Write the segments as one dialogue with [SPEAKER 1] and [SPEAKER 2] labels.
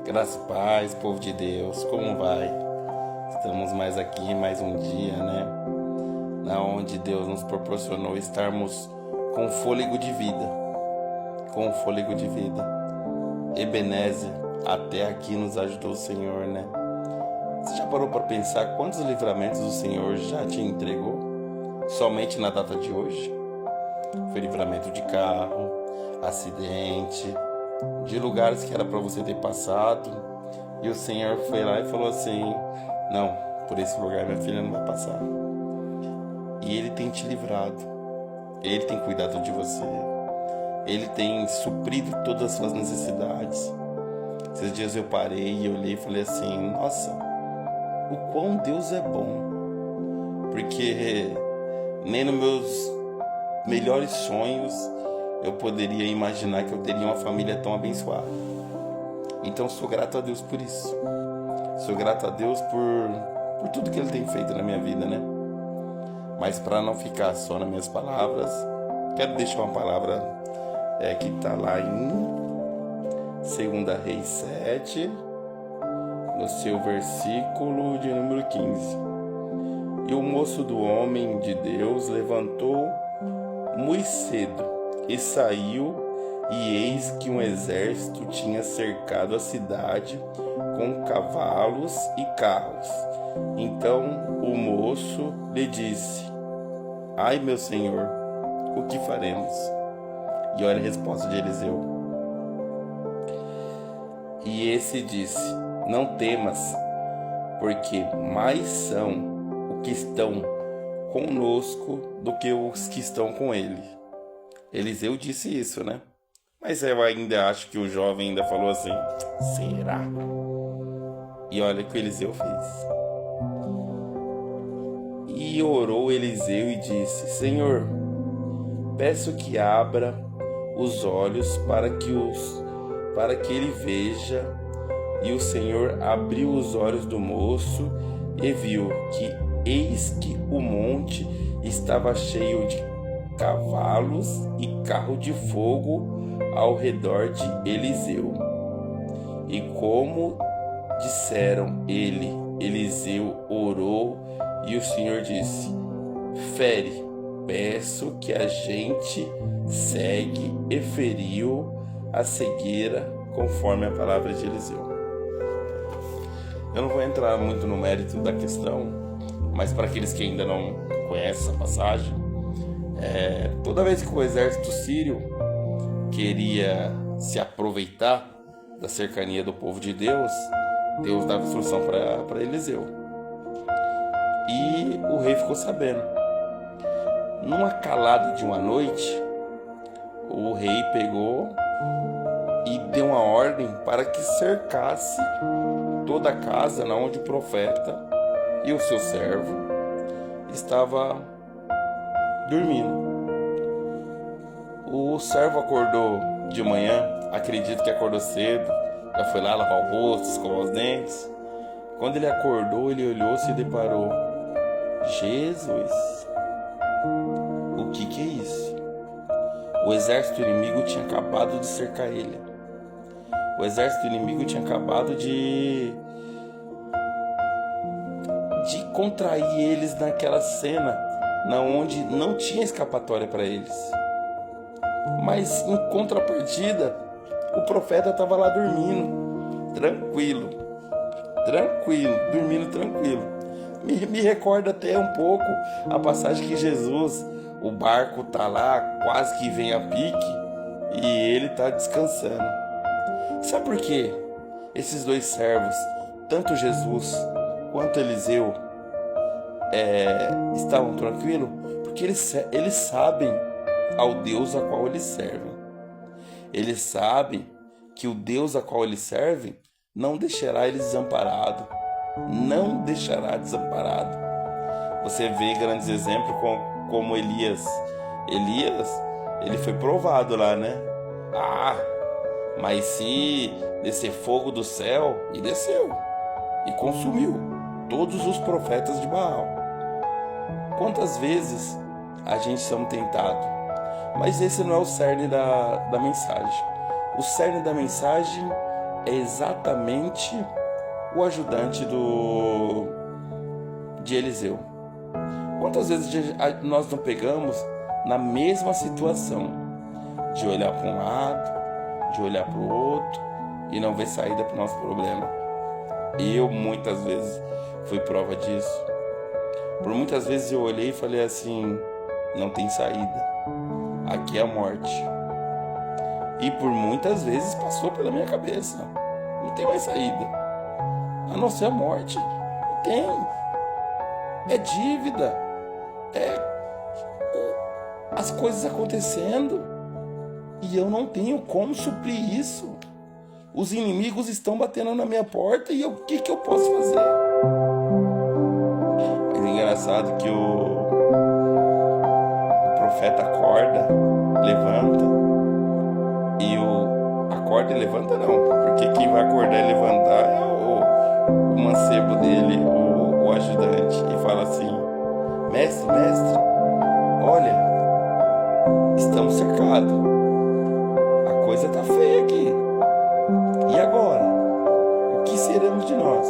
[SPEAKER 1] Graça e paz, povo de Deus, como vai? Estamos mais aqui, mais um dia, né? Na onde Deus nos proporcionou estarmos com fôlego de vida. Com fôlego de vida. Ebenezer, até aqui nos ajudou o Senhor, né? Você já parou para pensar quantos livramentos o Senhor já te entregou? Somente na data de hoje? Foi livramento de carro, acidente, de lugares que era para você ter passado, e o Senhor foi lá e falou assim: não, por esse lugar minha filha não vai passar. E Ele tem te livrado, Ele tem cuidado de você, Ele tem suprido todas as suas necessidades. Esses dias eu parei e olhei e falei assim: nossa, o quão Deus é bom, porque nem nos meus melhores sonhos eu poderia imaginar que eu teria uma família tão abençoada. Então sou grato a Deus por isso. Sou grato a Deus por tudo que Ele tem feito na minha vida, né? Mas para não ficar só nas minhas palavras, quero deixar uma palavra que está lá em 2 Reis 7, no seu versículo de número 15. E o moço do homem de Deus levantou muito cedo e saiu, e eis que um exército tinha cercado a cidade com cavalos e carros. Então o moço lhe disse: ai, meu senhor, o que faremos? E olha a resposta de Eliseu. E esse disse: não temas, porque mais são os que estão conosco do que os que estão com ele. Eliseu disse isso, né? Mas eu ainda acho que o jovem ainda falou assim: será? E olha o que Eliseu fez. E orou Eliseu e disse: Senhor, peço que abra os olhos para que ele veja. E o Senhor abriu os olhos do moço e viu que eis que o monte estava cheio de cavalos e carro de fogo ao redor de Eliseu. E como disseram Eliseu orou, e o Senhor disse: fere, peço que a gente segue, e feriu a cegueira conforme a palavra de Eliseu. Eu não vou entrar muito no mérito da questão, mas para aqueles que ainda não conhecem essa passagem, toda vez que o exército sírio queria se aproveitar da cercania do povo de Deus, Deus dava instrução para Eliseu. E o rei ficou sabendo. Numa calada de uma noite, o rei pegou e deu uma ordem para que cercasse toda a casa onde o profeta e o seu servo estava dormindo. O servo acordou de manhã, acredito que acordou cedo, já foi lá lavar o rosto, escovar os dentes. Quando ele acordou, ele olhou, se deparou: Jesus, o que é isso? O exército inimigo tinha acabado de cercar ele. O exército inimigo tinha acabado de contrair eles naquela cena onde não tinha escapatória para eles. Mas em contrapartida, o profeta estava lá dormindo, dormindo tranquilo. Me recorda até um pouco a passagem que Jesus, o barco está lá, quase que vem a pique, e ele está descansando. Sabe por quê? Esses dois servos, tanto Jesus quanto Eliseu, estavam tranquilos, porque eles sabem ao Deus a qual eles servem. Eles sabem que o Deus a qual eles servem não deixará eles desamparados. Não deixará desamparado. Você vê grandes exemplos como Elias. Ele foi provado lá, né? Mas se descer fogo do céu, e desceu, e consumiu todos os profetas de Baal. Quantas vezes a gente somos tentados? Mas esse não é o cerne da mensagem. O cerne da mensagem é exatamente o ajudante de Eliseu. Quantas vezes nós não pegamos na mesma situação de olhar para um lado, de olhar para o outro e não ver saída para o nosso problema? Eu muitas vezes fui prova disso. Por muitas vezes eu olhei e falei assim: não tem saída, aqui é a morte. E por muitas vezes passou pela minha cabeça: não tem mais saída, a não ser a morte. Não tem. É dívida, as coisas acontecendo e eu não tenho como suprir isso. Os inimigos estão batendo na minha porta e o que eu posso fazer? É engraçado que o profeta acorda, levanta, e acorda e levanta não, porque quem vai acordar e levantar é o mancebo dele, o ajudante, e fala assim: mestre, olha, estamos cercados, a coisa tá feia aqui, e agora? O que seremos de nós?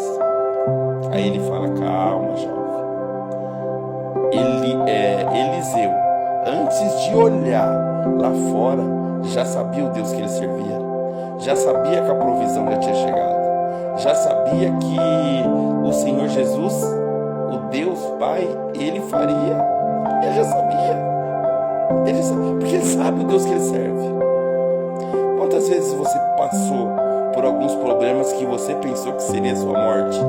[SPEAKER 1] Aí ele fala: calma, jovem. Eliseu, antes de olhar lá fora, já sabia o Deus que ele servia, já sabia que a provisão já tinha chegado, já sabia que o Senhor Jesus, o Deus Pai, ele faria. Ele já sabia. Porque ele sabe o Deus que ele serve. Quantas vezes você passou por alguns problemas que você pensou que seria sua morte?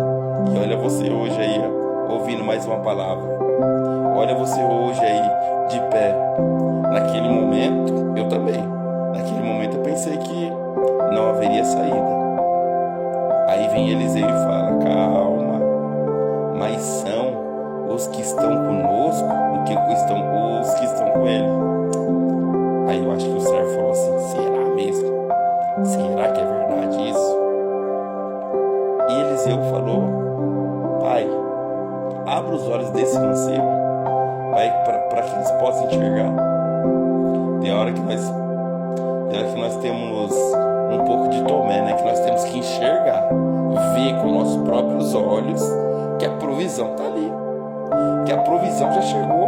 [SPEAKER 1] E olha você hoje aí, ouvindo mais uma palavra. Olha você hoje aí, de pé. Naquele momento, eu também. Naquele momento eu pensei que não haveria saída. Aí vem Eliseu e fala: calma, mas são os que estão conosco do que os que estão com ele. Aí eu acho que o servo falou assim: será mesmo? Será que é verdade isso? E Eliseu falou: pai, abra os olhos desse mancebo, para que eles possam enxergar. Tem hora que nós temos um pouco de Tomé, né? Que nós temos que enxergar, ver com nossos próprios olhos que a provisão está ali, que a provisão já chegou,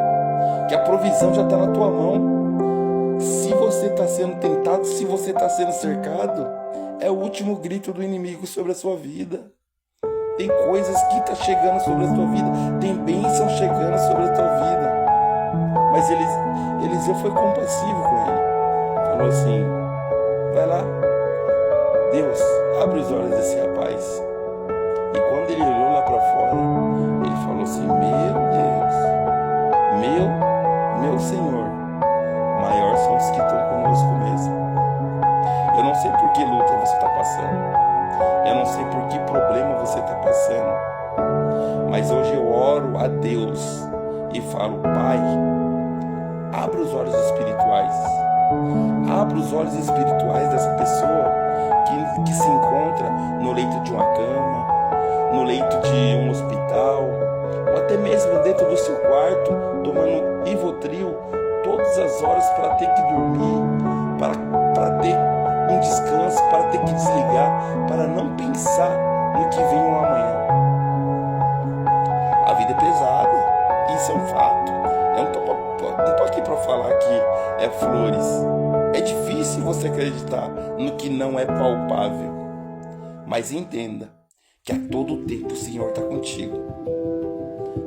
[SPEAKER 1] que a provisão já está na tua mão. Se você está sendo tentado, se você está sendo cercado, é o último grito do inimigo sobre a sua vida. Tem coisas que estão chegando sobre a tua vida, tem bênçãos chegando sobre a tua vida. Mas Eliseu foi compassivo com ele. Falou assim: vai lá, Deus, abre os olhos desse rapaz. E quando ele olhou lá para fora, ele falou assim: meu Deus, meu Senhor, maior são os que estão conosco mesmo. Eu não sei por que luta você está passando, eu não sei por que problema você está passando, mas hoje eu oro a Deus e falo: Pai, abre os olhos espirituais, abre os olhos espirituais dessa pessoa que se encontra no leito de uma cama, no leito de um hospital, ou até mesmo dentro do seu quarto, tomando Rivotril todas as horas para ter que dormir, para ter um descanso, para ter que desligar, para não pensar no que vem um amanhã. A vida é pesada, isso é um fato. Eu não tô aqui para falar que é flores. É difícil você acreditar no que não é palpável. Mas entenda que a todo tempo o Senhor está contigo.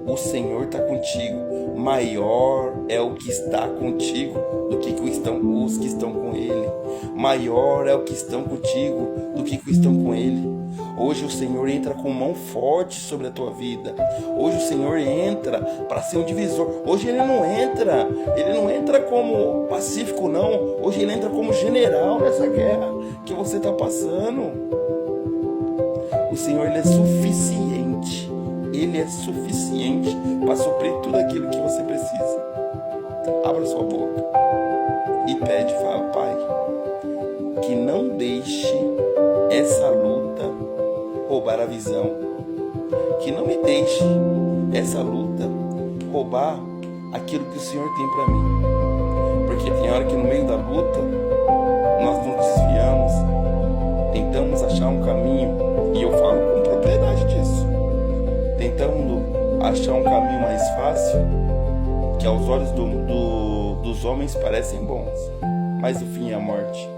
[SPEAKER 1] O Senhor está contigo. Maior é o que está contigo do que os que estão com Ele. Maior é o que estão contigo do que os que estão com Ele. Hoje o Senhor entra com mão forte sobre a tua vida. Hoje o Senhor entra para ser um divisor. Hoje Ele não entra como pacífico, não. Hoje Ele entra como general nessa guerra que você está passando. O Senhor, Ele é suficiente. Ele é suficiente para suprir tudo aquilo que você precisa. Abra sua boca e pede, fala: Pai, que não deixe essa luta roubar a visão, que não me deixe essa luta roubar aquilo que o Senhor tem para mim, porque tem hora que no meio da luta nós nos desviamos, tem tentamos achar um caminho, e eu falo com propriedade disso, tentando achar um caminho mais fácil, que aos olhos dos homens parecem bons, mas o fim é a morte.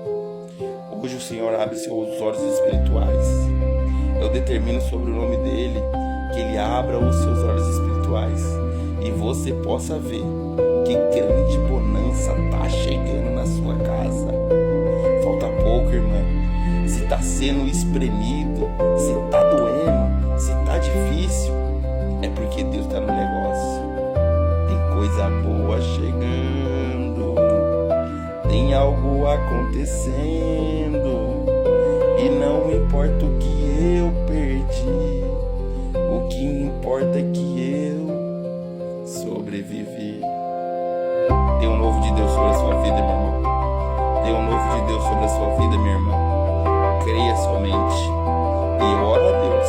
[SPEAKER 1] Hoje o Senhor abre seus olhos espirituais. Eu determino sobre o nome dele que ele abra os seus olhos espirituais e você possa ver que grande bonança está chegando na sua casa. Falta pouco, irmã. Se está sendo espremido, se está doendo, se está difícil, é porque Deus está no negócio. Tem coisa boa chegando, tem algo acontecendo, e não importa o que eu perdi, o que importa é que eu sobrevivi. Tem um novo de Deus sobre a sua vida, meu irmão. Tem um novo de Deus sobre a sua vida, minha irmã. Creia somente e ora a Deus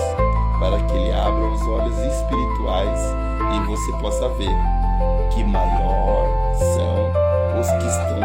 [SPEAKER 1] para que Ele abra os olhos espirituais e você possa ver que maior são os que estão